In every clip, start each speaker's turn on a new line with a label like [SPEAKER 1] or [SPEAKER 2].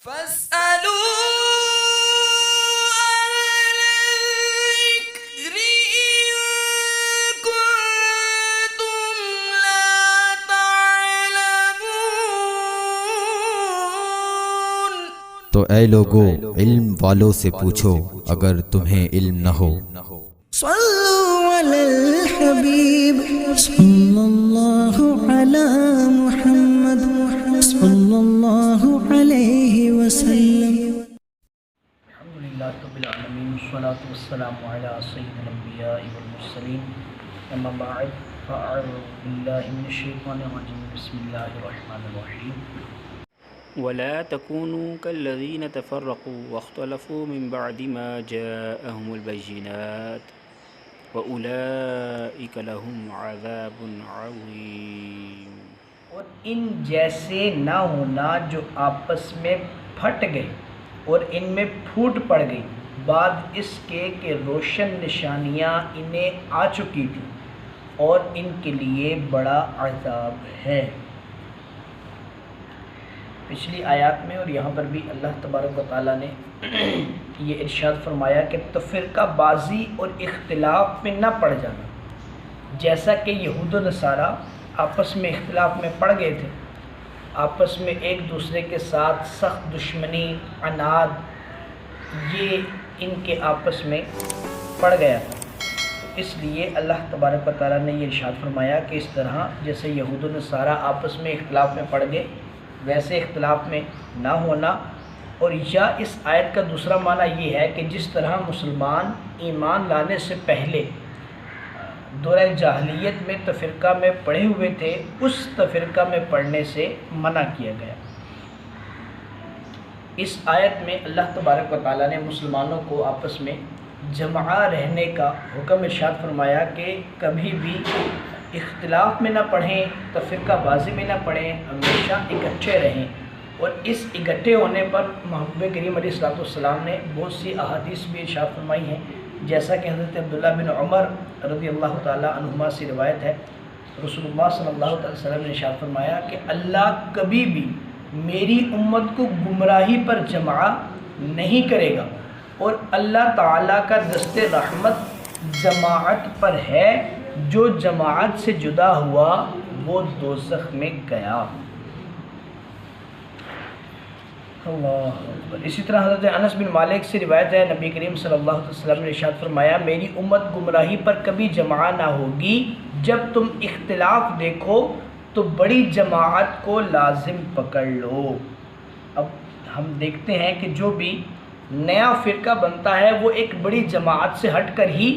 [SPEAKER 1] فاسألوا الذكر إن كنتم لا تعلمون۔
[SPEAKER 2] تو اے لوگو علم والوں سے پوچھو اگر تمہیں علم نہ ہو۔
[SPEAKER 3] صلوا علی الحبیب صلی اللہ علی محمد صلی اللہ علیہ وسلم۔
[SPEAKER 4] الحمدللہ رب العالمین والصلاة والسلام علی سید الانبیاء والمرسلین، اما بعد فاعوذ باللہ من الشیطان الرجیم، بسم اللہ الرحمن الرحیم۔
[SPEAKER 5] ولا تكونوا كالذين تفرقوا واختلفوا من بعد ما جاءهم البينات وأولئك لهم عذاب عظيم۔
[SPEAKER 4] اور ان جیسے نہ ہونا جو آپس میں پھٹ گئے اور ان میں پھوٹ پڑ گئی بعد اس کے کہ روشن نشانیاں انہیں آ چکی تھیں، اور ان کے لیے بڑا عذاب ہے۔ پچھلی آیات میں اور یہاں پر بھی اللہ تبارک و تعالیٰ نے یہ ارشاد فرمایا کہ تفرقہ بازی اور اختلاف میں نہ پڑ جانا، جیسا کہ یہود و نصارہ آپس میں اختلاف میں پڑ گئے تھے، آپس میں ایک دوسرے کے ساتھ سخت دشمنی، عناد، یہ ان کے آپس میں پڑ گیا تھا۔ اس لیے اللہ تبارک و تعالیٰ نے یہ ارشاد فرمایا کہ اس طرح جیسے یہود و نصارہ آپس میں اختلاف میں پڑ گئے ویسے اختلاف میں نہ ہونا۔ اور یا اس آیت کا دوسرا معنی یہ ہے کہ جس طرح مسلمان ایمان لانے سے پہلے دورہ جاہلیت میں تفرقہ میں پڑے ہوئے تھے، اس تفرقہ میں پڑھنے سے منع کیا گیا۔ اس آیت میں اللہ تبارک و تعالیٰ نے مسلمانوں کو آپس میں جمع رہنے کا حکم ارشاد فرمایا کہ کبھی بھی اختلاف میں نہ پڑھیں، تفرقہ بازی میں نہ پڑھیں، ہمیشہ اکٹھے رہیں۔ اور اس اکٹھے ہونے پر محبوب کریم علیہ السلام نے بہت سی احادیث بھی ارشاد فرمائی ہیں، جیسا کہ حضرت عبداللہ بن عمر رضی اللہ تعالیٰ عنہما سے روایت ہے، رسول اللہ صلی اللہ علیہ وسلم نے ارشاد فرمایا کہ اللہ کبھی بھی میری امت کو گمراہی پر جمع نہیں کرے گا، اور اللہ تعالیٰ کا دست رحمت جماعت پر ہے، جو جماعت سے جدا ہوا وہ دوزخ میں گیا۔ اللہ اکبر۔ اسی طرح حضرت انس بن مالک سے روایت ہے، نبی کریم صلی اللہ علیہ وسلم نے ارشاد فرمایا میری امت گمراہی پر کبھی جمع نہ ہوگی، جب تم اختلاف دیکھو تو بڑی جماعت کو لازم پکڑ لو۔ اب ہم دیکھتے ہیں کہ جو بھی نیا فرقہ بنتا ہے وہ ایک بڑی جماعت سے ہٹ کر ہی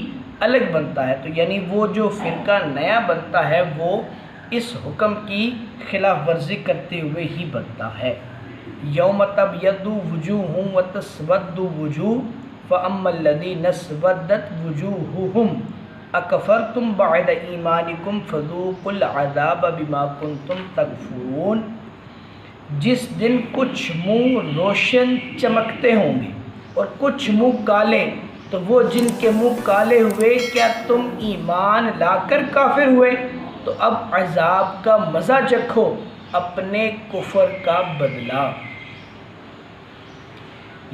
[SPEAKER 4] الگ بنتا ہے، تو یعنی وہ جو فرقہ نیا بنتا ہے وہ اس حکم کی خلاف ورزی کرتے ہوئے ہی بنتا ہے۔ یوم تبیض وجوہ وتسود وجوہ فاما الذین اسودت وجوہہم اکفرتم بعد ایمانکم فذوقوا العذاب بما کنتم تکفرون۔ جس دن کچھ منہ روشن چمکتے ہوں گے اور کچھ منہ کالے، تو وہ جن کے منہ کالے ہوئے کیا تم ایمان لا کر کافر ہوئے؟ تو اب عذاب کا مزہ چکھو، اپنے کفر کا بدلہ۔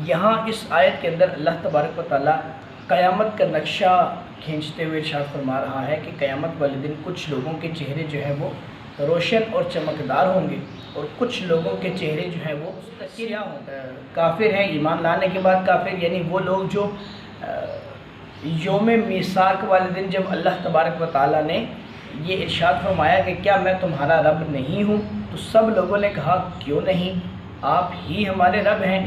[SPEAKER 4] یہاں اس آیت کے اندر اللہ تبارک و تعالیٰ قیامت کا نقشہ کھینچتے ہوئے ارشاد فرما رہا ہے کہ قیامت والے دن کچھ لوگوں کے چہرے جو ہیں وہ روشن اور چمکدار ہوں گے، اور کچھ لوگوں کے چہرے جو ہیں وہ سیاہ ہوں گے۔ کافر ہیں، ایمان لانے کے بعد کافر، یعنی وہ لوگ جو یوم میثاق والے دن جب اللہ تبارک و تعالیٰ نے یہ ارشاد فرمایا کہ کیا میں تمہارا رب نہیں ہوں، تو سب لوگوں نے کہا کیوں نہیں، آپ ہی ہمارے رب ہیں۔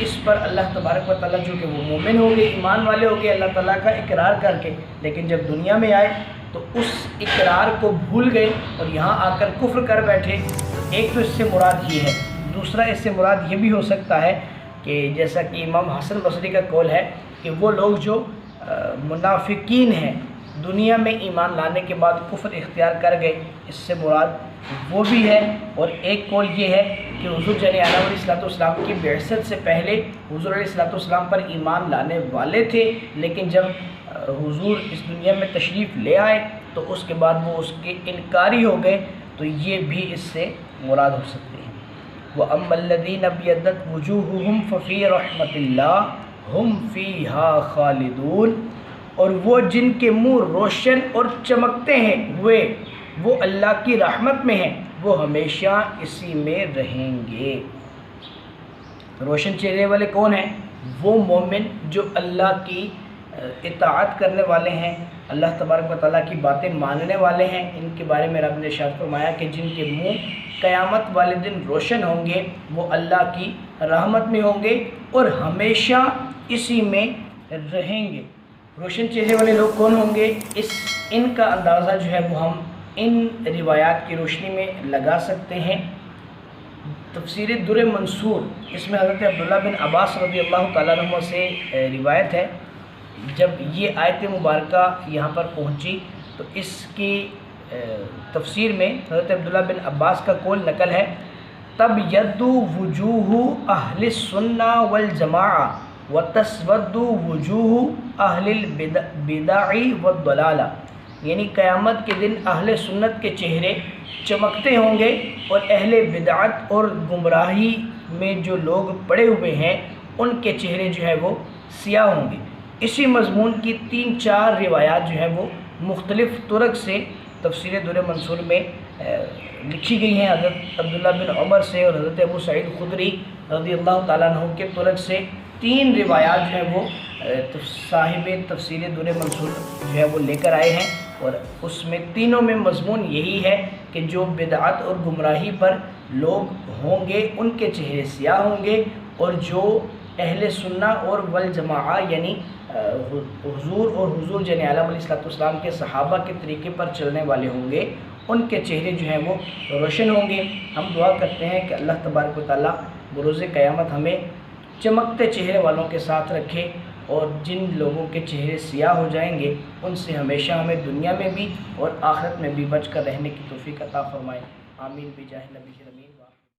[SPEAKER 4] اس پر اللہ تبارک و تعالیٰ جو کہ وہ مومن ہو گئے، ایمان والے ہو گئے اللہ تعالیٰ کا اقرار کر کے، لیکن جب دنیا میں آئے تو اس اقرار کو بھول گئے اور یہاں آ کر کفر کر بیٹھے۔ ایک تو اس سے مراد یہ ہے، دوسرا اس سے مراد یہ بھی ہو سکتا ہے کہ جیسا کہ امام حسن بصری کا قول ہے کہ وہ لوگ جو منافقین ہیں دنیا میں ایمان لانے کے بعد کفر اختیار کر گئے، اس سے مراد وہ بھی ہے۔ اور ایک قول یہ ہے کہ حضور علیہ السلام کی بعثت سے پہلے حضور علیہ السلام پر ایمان لانے والے تھے، لیکن جب حضور اس دنیا میں تشریف لے آئے تو اس کے بعد وہ اس کے انکاری ہو گئے، تو یہ بھی اس سے مراد ہو سکتے ہیں۔ وَأَمَّا الَّذِينَ ابْيَضَّتْ وُجُوهُهُمْ فَفِي رَحْمَةِ اللَّهِ هُمْ فِيهَا خَالِدُونَ، اور وہ جن کے منہ روشن اور چمکتے ہیں ہوئے وہ اللہ کی رحمت میں ہیں، وہ ہمیشہ اسی میں رہیں گے۔ روشن چہرے والے کون ہیں؟ وہ مومن جو اللہ کی اطاعت کرنے والے ہیں، اللہ تبارک و تعالیٰ کی باتیں ماننے والے ہیں۔ ان کے بارے میں رب نے ارشاد فرمایا کہ جن کے منہ قیامت والے دن روشن ہوں گے وہ اللہ کی رحمت میں ہوں گے اور ہمیشہ اسی میں رہیں گے۔ روشن چہرے والے لوگ کون ہوں گے؟ ان کا اندازہ جو ہے وہ ہم ان روایات کی روشنی میں لگا سکتے ہیں۔ تفسیر در منصور، اس میں حضرت عبداللہ بن عباس رضی اللہ تعالیٰ عنہ سے روایت ہے، جب یہ آیت مبارکہ یہاں پر پہنچی تو اس کی تفسیر میں حضرت عبداللہ بن عباس کا قول نقل ہے، تَبْيَضُّ وُجُوهُ أَهْلِ السُّنَّةِ وَالْجَمَاعَةِ وَتَسْوَدُّ وُجُوهُ أَهْلِ الْبِدَعِ وَالضَّلَالَةِ، یعنی قیامت کے دن اہل سنت کے چہرے چمکتے ہوں گے اور اہل بدعت اور گمراہی میں جو لوگ پڑے ہوئے ہیں ان کے چہرے جو ہے وہ سیاہ ہوں گے۔ اسی مضمون کی 3-4 روایات جو ہے وہ مختلف طرق سے تفسیر در منصور میں لکھی گئی ہیں۔ حضرت عبداللہ بن عمر سے اور حضرت ابو سعید خدری رضی اللہ تعالیٰ عنہ کے طرق سے 3 روایات جو ہے وہ صاحب تفسیر در منصور جو ہے وہ لے کر آئے ہیں، اور اس میں تینوں میں مضمون یہی ہے کہ جو بدعت اور گمراہی پر لوگ ہوں گے ان کے چہرے سیاہ ہوں گے، اور جو اہل سنہ اور والجماعہ یعنی حضور اور حضور جن عالم علیہ السلام کے صحابہ کے طریقے پر چلنے والے ہوں گے، ان کے چہرے جو ہیں وہ روشن ہوں گے۔ ہم دعا کرتے ہیں کہ اللہ تبارک و تعالیٰ بروز قیامت ہمیں چمکتے چہرے والوں کے ساتھ رکھے، اور جن لوگوں کے چہرے سیاہ ہو جائیں گے ان سے ہمیشہ ہمیں دنیا میں بھی اور آخرت میں بھی بچ کر رہنے کی توفیق عطا فرمائے۔ آمین بجاہ نبی کریم۔